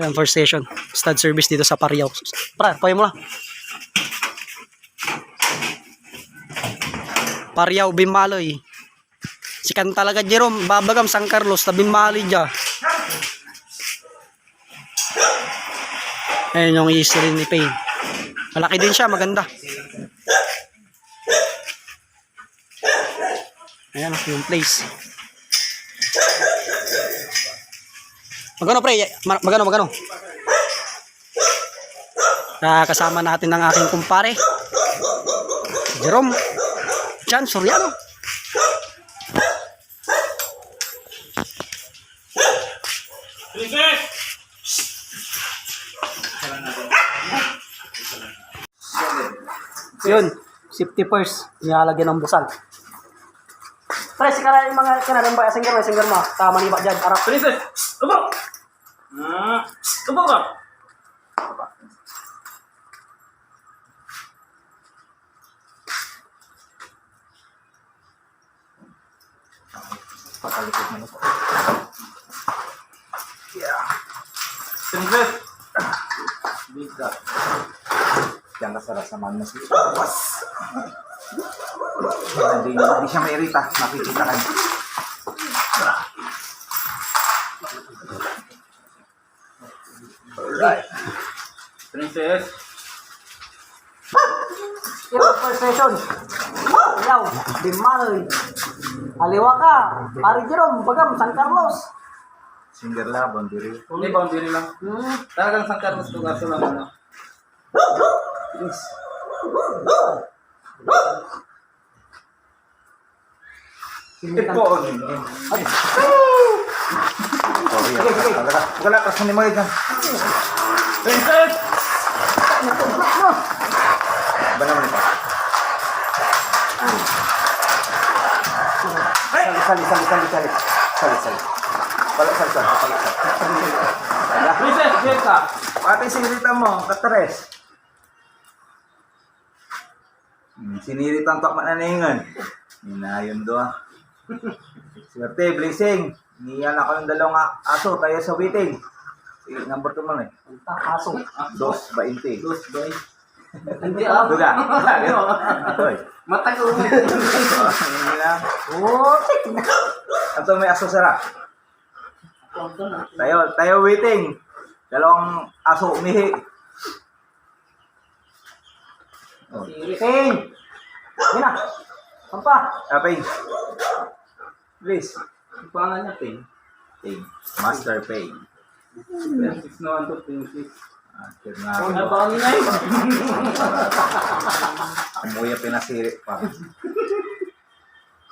Ayan, first station. Stud service dito sa Pariaw. Pra, pay mo lang. Pariaw, Bimaloy. Sikan talaga Jerome, babagam San Carlos, na Bimaloy dyan. Ayan yung history ni Payne. Malaki din siya, maganda. Ayan yung place. Magano pre? Magano? Kasama natin ng aking kumpare Jerome Chan Soriano. Yun, safety first. Nilalagyan ng busal. Pre, sikara yung mga kanalang ba? Singer mo. Tama ni ba dyan? Arap. Princess! Tubo! Tubo ka! Patalikod mo po. Yeah. Princess! Big God. Diyan ka sa man mo siya. Was! Hindi siya mairita. Makikita ka. Alright. Princess! Yung first station. Yaw, Bimaloy. Aliwa ka. Pari Jerome, bagam, San Carlos. Singer labon, diri. Hindi, boundary lang. Talagang San Carlos lugar sa lang ano. Yes. Ito. Sorry. Wala ka sa ni mo dyan. Princess! Ba naman ito? Sali. Princess, get ka! Pati sinirita mo, katres. Sinirita ang takma na nahingan. Hinayon do ah. Swerte, blessing. Niyan ako ng dalawang aso, tayo sa waiting. Number 2 mo eh. Aso. 2.20. Dos, boy. Hindi ah. Duga. Hoy. Matagal mo. Hindi na. Oh, Ato may aso sara. Tayo waiting. Dalawang aso umihi. Oh. Payne. Yan na. Pampa. Apay. Please. Ang pangalan niya, Ping. Pay. Master Pay. Princess naman to, Princess. Kaya nga. Ano ba kanina yun? Umuya pinasirik pa.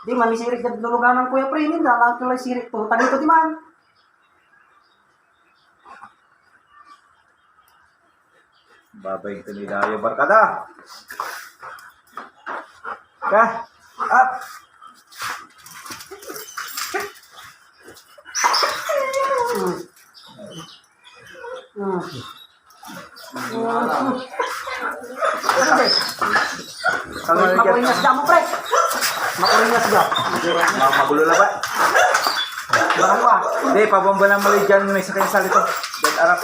Di man sirik jud luluganan Kuya Pre nin dalang tulay sirik to. Tagito di man. Babay ito ni Dayo Barkada. Ka. Up. Makuringas dyan mo, Pre. Makuringas dyan. Magulo na ba? Barang ba? Hindi, pabamba na mali dyan may sakay sa lito. Dead Arab.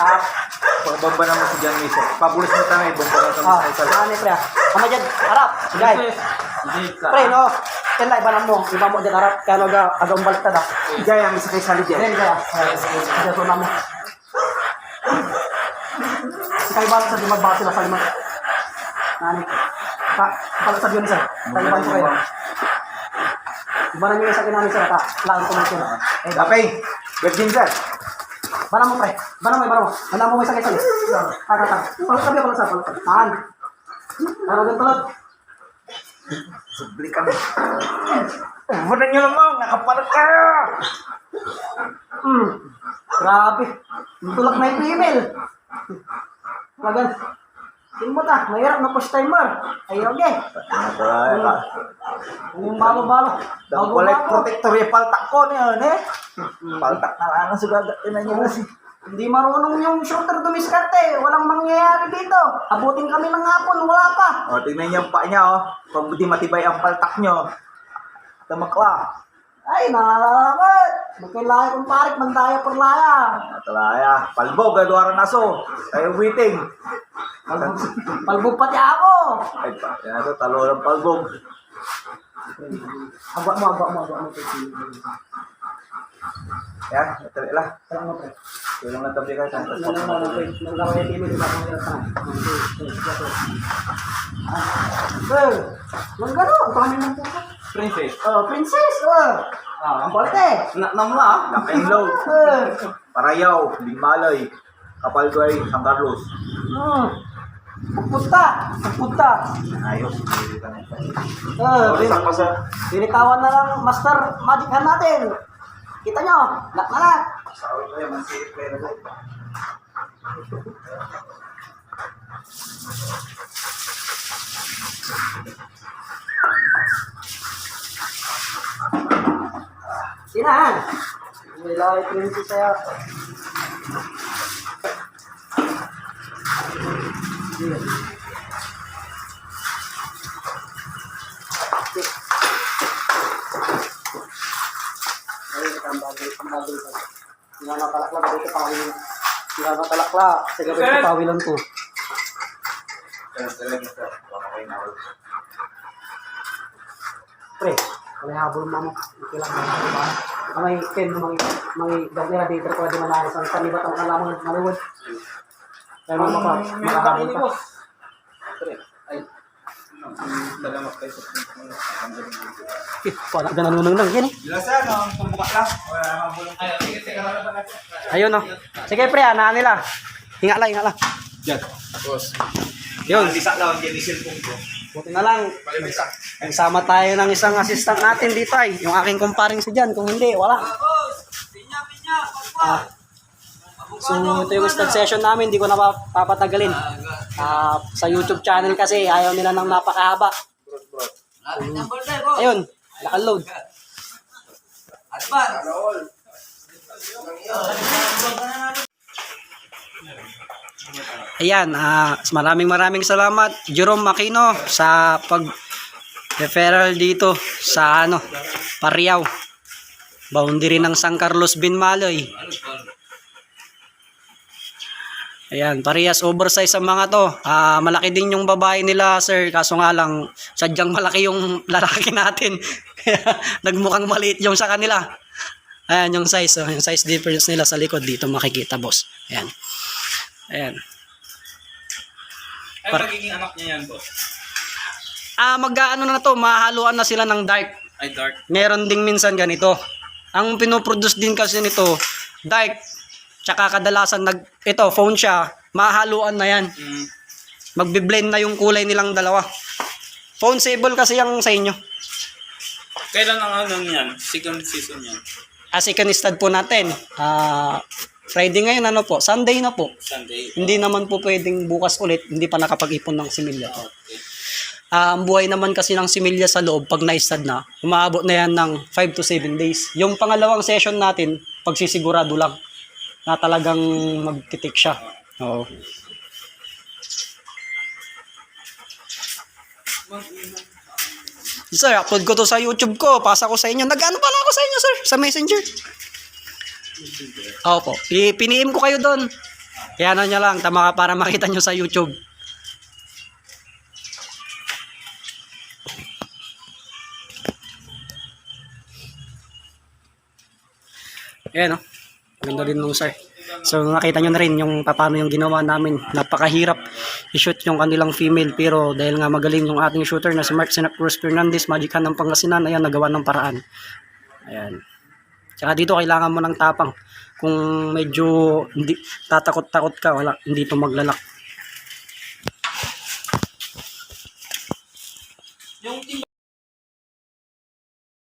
Ah, Pabamba na mo si Jan Miso. Pabulis mo tayo, bumba na kami sa isa. ano pre? Ama dyan, harap. Gay. Princess! Get ka! Pre, no. Kaya iba lang mo. Iba mo dyan, harap. Kaya no, agawang baliktad ah. Jay, ang isa kay Sali dyan. Then, kaya. Kaya to namin. Kaya iba sa dimag baka sila sa limang. Nani. Kapag sa yun, sir. Kaya iba ko kayo. Iba na nyo sa kinami, sir. Laang ko man sir. Kapay, Virgin sir. Bana mo, pre. Bana mo. Bana mo may sakit sakit. Tara. Palut sabi ako sa palut. Taan. Tara din palut. Subli kami. Wala nyo naman, nakapalat ka! Grabe. Tulak na yung email. Lagan. Tingmo ta, mahirap na push timer. Ay, okay. Yung balo-balo. Dang collect protector yung paltak ko niya, eh. Paltak na lang ang sugagat na niya. Hindi marunong yung shooter dumiskarte. Walang mangyayari dito. Abutin kami ng hapon, wala pa. O, tingnan niyo ang paa niya, oh. Kung di matibay ang paltak nyo, tamakla. Ay, nalaman. Magkailaya kong parik, mandaya por laya. Talaya. Palbog, gaduaran aso. Tayo witing. Palbog pati ako. Ay, yan ito, talo ng palbog. Agwa mo. Yan, ito nila. Kailangan mo, pre. Tulong na tabi kayo. Nang gawin yung email, bakang yung tanong. Nang gano'n, ang dami ng puso. Princess. Princess, ang kulit eh. Namla. Nakainlaw. Parayaw, Bingmalay, Kapalduay, San Carlos. Pagpunta. Ayos, hindi ka na. Isang pa sir. Binitawan na lang master magic hand natin. Kita nyo, lock na lock. Sabi ko yan, masirip kayo na. Sinahan. May laway princess sa'yo. Sa gabi ko pawilan ko. Pre, wala habol mo mo. Okay lang ba? Diba? May pen mo, may gabi dito ko di manalis ang kanibat ang kalamang maluwod. Kaya mo makahabol ka. Salamat kayo sa Wala ka nanunong lang. Yan eh. Bilasan, ang pumbuka lang. Wala namang bulong. Ayun oh. Sige pre, anaan nila. Hinga lang. Diyan. Boss. Yun. Lisak lang, hindi cellphone ko. Buti na lang. Nagsama tayo ng isang assistant natin dito ay. Yung aking kumparing si Jan. Kung hindi, wala. So ito yung stud session namin. Hindi ko na papatagalin. Sa YouTube channel kasi ayaw nila ng napakahaba. Ayun. Naka-load. Ayan, maraming salamat Jerome Aquino sa pag-referral dito sa Pariaw. Boundary ng San Carlos Binmaloy. Ayan, parehas oversize ang mga to. Malaki din yung babae nila, sir. Kaso nga lang, sadyang malaki yung lalaki natin. Kaya nagmukhang maliit yung sa kanila. Ayan, yung size. Yung size difference nila sa likod dito makikita, boss. Ayan. Ayan. Ay, magiging anak niya yan, boss. Mag-ano na to, mahaluan na sila ng dark. Ay, dark. Meron ding minsan ganito. Ang pinoproduce din kasi nito, dark. Tsaka kadalasan ito, phone siya, mahaluan na yan. Magbe-blend na yung kulay nilang dalawa. Phone sable kasi yung sa inyo. Kailan ang niyan? Second season yan? Second stud po natin. Friday ngayon, Sunday na po. Sunday. Hindi naman po pwedeng bukas ulit, hindi pa nakapag-ipon ng similya. Okay. Ang buhay naman kasi ng similya sa loob, pag na-stud na, umaabot na yan ng 5 to 7 days. Yung pangalawang session natin, pagsisigurado lang na talagang magtitik siya. Oo. Sir, upload ko to sa YouTube ko. Pasa ko sa inyo. Nag-ano pala ako sa inyo, sir? Sa Messenger. Opo. Piniim ko kayo doon. Kaya nyo lang, tama para makita nyo sa YouTube. Ayan, oh. Ganda din nung sir. So nakita nyo na rin yung paano yung ginawa namin. Napakahirap i-shoot yung kanilang female, pero dahil nga magaling yung ating shooter na si Mark Sinap Cruz Fernandez, Magic Hand ng Pangasinan, ayan, nagawa ng paraan. Ayan. Tsaka dito kailangan mo ng tapang. Kung medyo hindi tatakot-takot ka, hindi to maglalak.